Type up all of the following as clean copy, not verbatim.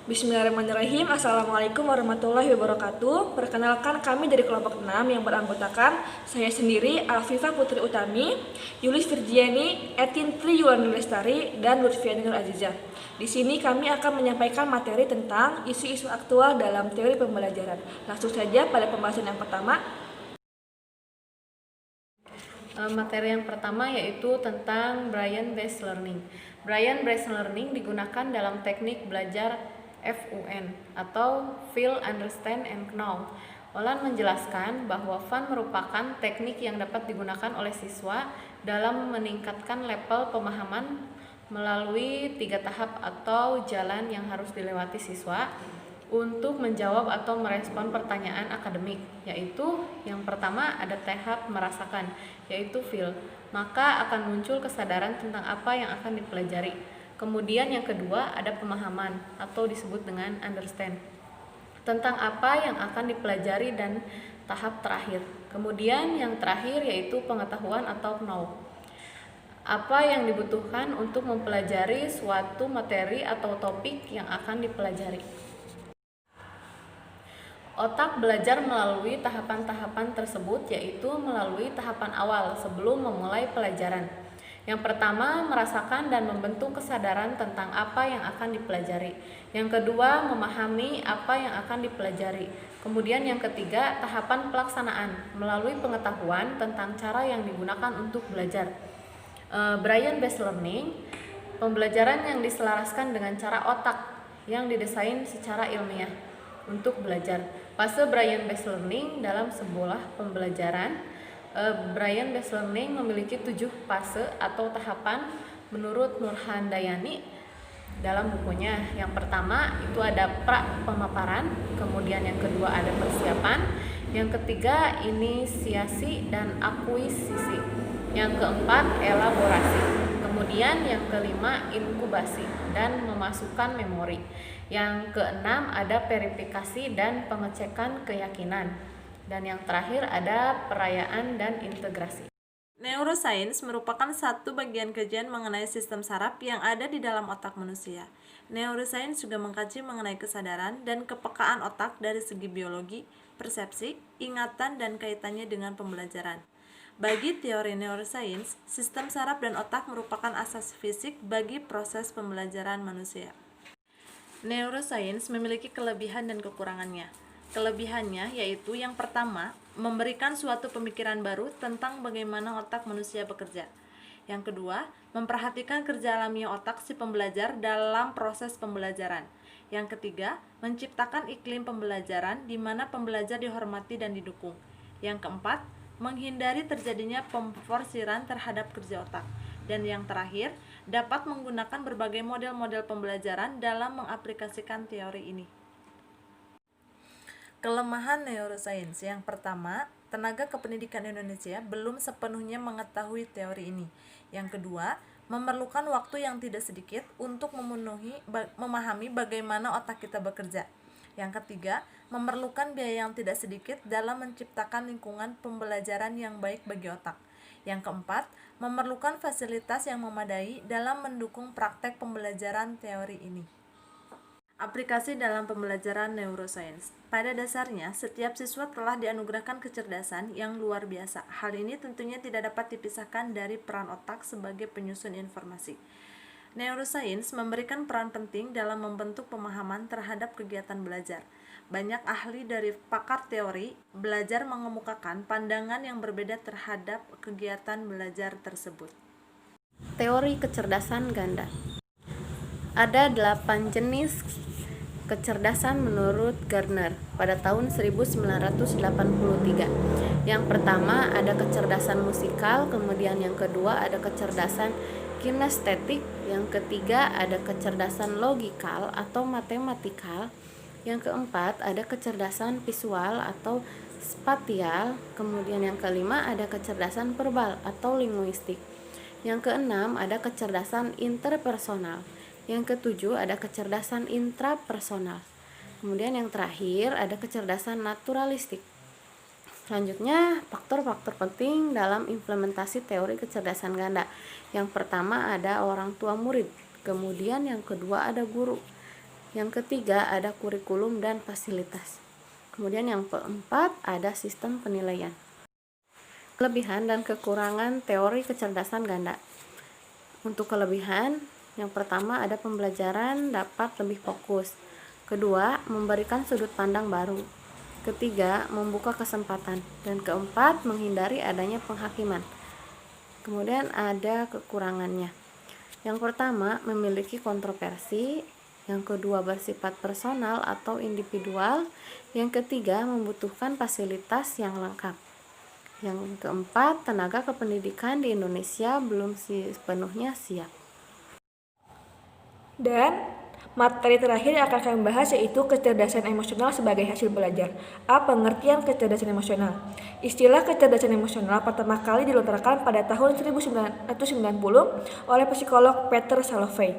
Bismillahirrahmanirrahim. Assalamualaikum warahmatullahi wabarakatuh. Perkenalkan, kami dari kelompok 6 yang beranggotakan saya sendiri, Alfifa Putri Utami, Yulis Virgiani, Etin Tri Yulandri Lestari, dan Lutfiani Nur Azizah. Di sini kami akan menyampaikan materi tentang isu-isu aktual dalam teori pembelajaran. Langsung saja pada pembahasan yang pertama. Materi yang pertama yaitu tentang Brain Based Learning. Brain Based Learning digunakan dalam teknik belajar FUN atau Feel, Understand, and Know. Olan menjelaskan bahwa FUN merupakan teknik yang dapat digunakan oleh siswa dalam meningkatkan level pemahaman melalui 3 tahap atau jalan yang harus dilewati siswa untuk menjawab atau merespon pertanyaan akademik, yaitu yang pertama ada tahap merasakan, yaitu feel, maka akan muncul kesadaran tentang apa yang akan dipelajari. Kemudian yang kedua ada pemahaman atau disebut dengan understand, tentang apa yang akan dipelajari, dan tahap terakhir. Kemudian yang terakhir yaitu pengetahuan atau know, apa yang dibutuhkan untuk mempelajari suatu materi atau topik yang akan dipelajari. Otak belajar melalui tahapan-tahapan tersebut, yaitu melalui tahapan awal sebelum memulai pelajaran. Yang pertama, merasakan dan membentuk kesadaran tentang apa yang akan dipelajari. Yang kedua, memahami apa yang akan dipelajari. Kemudian yang ketiga, tahapan pelaksanaan melalui pengetahuan tentang cara yang digunakan untuk belajar. Brain Based Learning, pembelajaran yang diselaraskan dengan cara otak yang didesain secara ilmiah untuk belajar. Fase Brain Based Learning dalam sebuah pembelajaran. Brain Based Learning memiliki 7 fase atau tahapan menurut Nurhandayani dalam bukunya. Yang pertama itu ada pra-pemaparan, kemudian yang kedua ada persiapan, yang ketiga inisiasi dan akuisisi, yang keempat elaborasi, kemudian yang kelima inkubasi dan memasukkan memori, yang keenam ada verifikasi dan pengecekan keyakinan, dan yang terakhir ada perayaan dan integrasi. Neuroscience merupakan satu bagian kajian mengenai sistem saraf yang ada di dalam otak manusia. Neuroscience juga mengkaji mengenai kesadaran dan kepekaan otak dari segi biologi, persepsi, ingatan, dan kaitannya dengan pembelajaran. Bagi teori neuroscience, sistem saraf dan otak merupakan asas fisik bagi proses pembelajaran manusia. Neuroscience memiliki kelebihan dan kekurangannya. Kelebihannya yaitu yang pertama, memberikan suatu pemikiran baru tentang bagaimana otak manusia bekerja. Yang kedua, memperhatikan kerja alamiah otak si pembelajar dalam proses pembelajaran. Yang ketiga, menciptakan iklim pembelajaran di mana pembelajar dihormati dan didukung. Yang keempat, menghindari terjadinya pemforsiran terhadap kerja otak. Dan yang terakhir, dapat menggunakan berbagai model-model pembelajaran dalam mengaplikasikan teori ini. Kelemahan neuroscience yang pertama, tenaga kependidikan Indonesia belum sepenuhnya mengetahui teori ini. Yang kedua, memerlukan waktu yang tidak sedikit untuk memahami bagaimana otak kita bekerja. Yang ketiga, memerlukan biaya yang tidak sedikit dalam menciptakan lingkungan pembelajaran yang baik bagi otak. Yang keempat, memerlukan fasilitas yang memadai dalam mendukung praktek pembelajaran teori ini. Aplikasi dalam pembelajaran neuroscience. Pada dasarnya, setiap siswa telah dianugerahkan kecerdasan yang luar biasa. Hal ini tentunya tidak dapat dipisahkan dari peran otak sebagai penyusun informasi. Neuroscience memberikan peran penting dalam membentuk pemahaman terhadap kegiatan belajar. Banyak ahli dari pakar teori belajar mengemukakan pandangan yang berbeda terhadap kegiatan belajar tersebut. Teori kecerdasan ganda. Ada 8 jenis kecerdasan menurut Gardner pada tahun 1983. Yang pertama ada kecerdasan musikal, kemudian yang kedua ada kecerdasan kinestetik, yang ketiga ada kecerdasan logikal atau matematikal, yang keempat ada kecerdasan visual atau spatial, kemudian yang kelima ada kecerdasan verbal atau linguistik, yang keenam ada kecerdasan interpersonal, yang ketujuh ada kecerdasan intrapersonal. Kemudian yang terakhir ada kecerdasan naturalistik. Selanjutnya, faktor-faktor penting dalam implementasi teori kecerdasan ganda. Yang pertama ada orang tua murid, kemudian yang kedua ada guru, Yang ketiga ada kurikulum dan fasilitas. Kemudian yang keempat ada sistem penilaian. Kelebihan dan kekurangan teori kecerdasan ganda. Untuk kelebihan, yang pertama ada pembelajaran dapat lebih fokus. Kedua, memberikan sudut pandang baru. Ketiga, membuka kesempatan. Dan keempat, menghindari adanya penghakiman. Kemudian ada kekurangannya. Yang pertama, memiliki kontroversi. Yang kedua, bersifat personal atau individual. Yang ketiga, membutuhkan fasilitas yang lengkap. Yang keempat, tenaga kependidikan di Indonesia belum sepenuhnya siap. Dan materi terakhir yang akan kami bahas yaitu kecerdasan emosional sebagai hasil belajar. A. Pengertian kecerdasan emosional. Istilah kecerdasan emosional pertama kali dilontarkan pada tahun 1990 oleh psikolog Peter Salovey.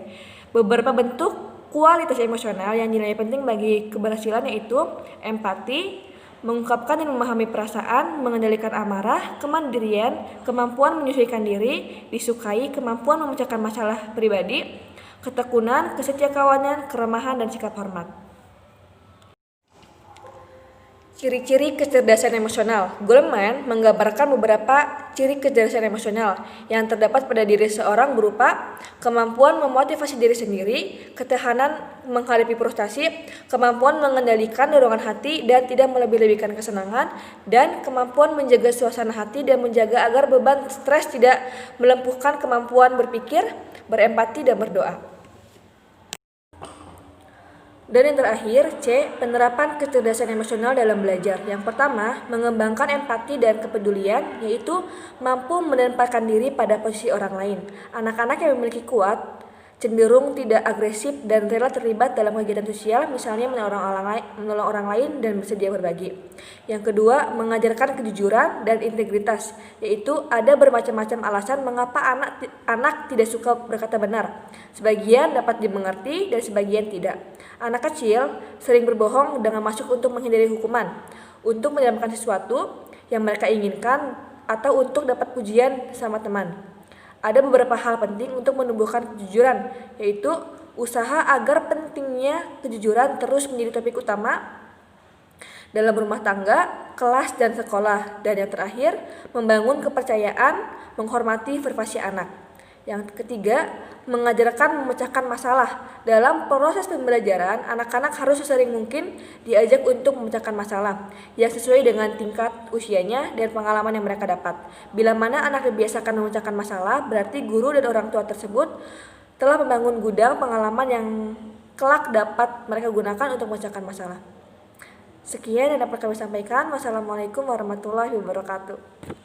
Beberapa bentuk kualitas emosional yang dinilai penting bagi keberhasilan yaitu empati, mengungkapkan dan memahami perasaan, mengendalikan amarah, kemandirian, kemampuan menyesuaikan diri, disukai, kemampuan memecahkan masalah pribadi, ketekunan, kesetiakawanan, keramahan, dan sikap hormat. Ciri-ciri kecerdasan emosional. Goleman menggambarkan beberapa ciri kecerdasan emosional yang terdapat pada diri seorang berupa kemampuan memotivasi diri sendiri, ketahanan menghadapi frustasi, kemampuan mengendalikan dorongan hati dan tidak melebih-lebihkan kesenangan, dan kemampuan menjaga suasana hati dan menjaga agar beban stres tidak melumpuhkan kemampuan berpikir, berempati, dan berdoa. Dan yang terakhir, C. Penerapan kecerdasan emosional dalam belajar. Yang pertama, mengembangkan empati dan kepedulian, yaitu mampu menempatkan diri pada posisi orang lain. Anak-anak yang memiliki kuat cenderung tidak agresif dan rela terlibat dalam kegiatan sosial, misalnya menolong orang lain dan bersedia berbagi. Yang kedua, mengajarkan kejujuran dan integritas, yaitu ada bermacam-macam alasan mengapa anak tidak suka berkata benar. Sebagian dapat dimengerti dan sebagian tidak. Anak kecil sering berbohong dengan maksud untuk menghindari hukuman, untuk mendapatkan sesuatu yang mereka inginkan, atau untuk dapat pujian sama teman. Ada beberapa hal penting untuk menumbuhkan kejujuran, yaitu usaha agar pentingnya kejujuran terus menjadi topik utama dalam rumah tangga, kelas, dan sekolah. Dan yang terakhir, membangun kepercayaan, menghormati privasi anak. Yang ketiga, mengajarkan memecahkan masalah. Dalam proses pembelajaran, anak-anak harus sesering mungkin diajak untuk memecahkan masalah yang sesuai dengan tingkat usianya dan pengalaman yang mereka dapat. Bila mana anak dibiasakan memecahkan masalah, berarti guru dan orang tua tersebut telah membangun gudang pengalaman yang kelak dapat mereka gunakan untuk memecahkan masalah. Sekian yang dapat kami sampaikan. Wassalamualaikum warahmatullahi wabarakatuh.